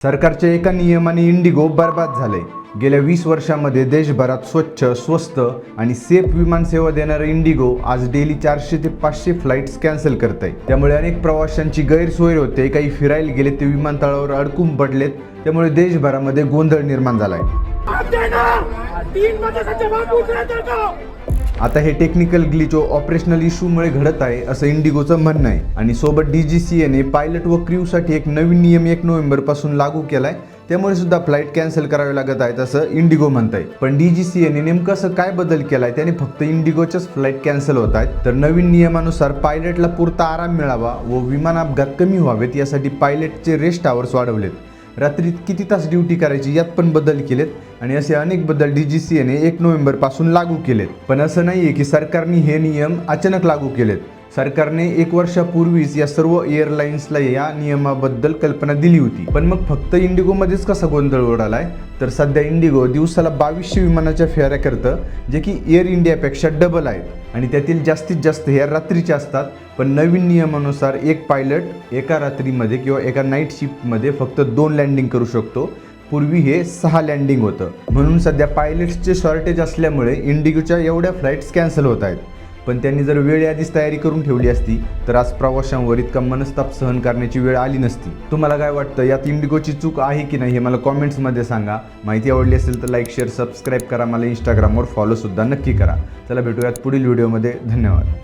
सरकारच्या एका नियमाने इंडिगो बर्बाद झाले। गेल्या 20 वर्षांमध्ये देशभरात स्वच्छ, स्वस्त आणि सेफ विमान सेवा देणारे इंडिगो आज डेली 400 ते 500 फ्लाइट्स कॅन्सल करत आहे। त्यामुळे अनेक प्रवाशांची गैरसोय होते, काही फिरायला गेले ते विमानतळावर अडकून पडलेत। त्यामुळे देशभरामध्ये गोंधळ निर्माण झालाय। आता हे टेक्निकल ग्लिच व ऑपरेशनल इश्यूमुळे घडत आहे असं इंडिगोचं म्हणणं आहे। आणि सोबत DGCAने पायलट व क्रूसाठी एक नवीन नियम 1 नोव्हेंबर पासून लागू केलाय। त्यामुळे सुद्धा फ्लाइट कॅन्सल करावे लागत आहेत असं इंडिगो म्हणतंय। पण DGCAने नेमकं असं काय बदल केलाय त्याने फक्त इंडिगोच्याच फ्लाइट कॅन्सल होत आहेत। तर नवीन नियमानुसार पायलटला पुरता आराम मिळावा व विमान अपघात कमी व्हावेत यासाठी पायलटचे रेस्ट आवर्स वाढवलेत। रात्रीत किती तास ड्युटी करायची यात पण बदल केलेत आणि असे अनेक बदल DGCAने 1 नोव्हेंबर पासून लागू केलेत। पण असं नाहीये की सरकारने हे नियम अचानक लागू केलेत। सरकारने 1 वर्षापूर्वीच या सर्व एअरलाइन्सला या नियमाबद्दल कल्पना दिली होती। पण मग फक्त इंडिगोमध्येच कसा गोंधळ उडालाय, तर सध्या इंडिगो दिवसाला 2200 विमानाच्या फेऱ्या करतं, जे की एअर इंडियापेक्षा डबल आहेत आणि त्यातील जास्तीत जास्त ह्या रात्रीच्या असतात। पण नवीन नियमानुसार एक पायलट एका रात्रीमध्ये किंवा एका नाईट शिफ्टमध्ये फक्त 2 लँडिंग करू शकतो। पूर्वी हे 6 लँडिंग होतं। म्हणून सध्या पायलट्सचे शॉर्टेज असल्यामुळे इंडिगोच्या एवढ्या फ्लाइट्स कॅन्सल होत आहेत। पण त्यांनी जर वेळ आधीच तयारी करून ठेवली असती तर आज प्रवाशांवर इतका मनस्ताप सहन करण्याची वेळ आली नसती। तुम्हाला काय वाटतं, यात इंडिगोची चूक आहे की नाही हे मला कॉमेंट्समध्ये सांगा। माहिती आवडली असेल तर लाईक, शेअर, सबस्क्राईब करा। मला इंस्टाग्रामवर फॉलो सुद्धा नक्की करा। चला भेटूयात पुढील व्हिडिओमध्ये। धन्यवाद।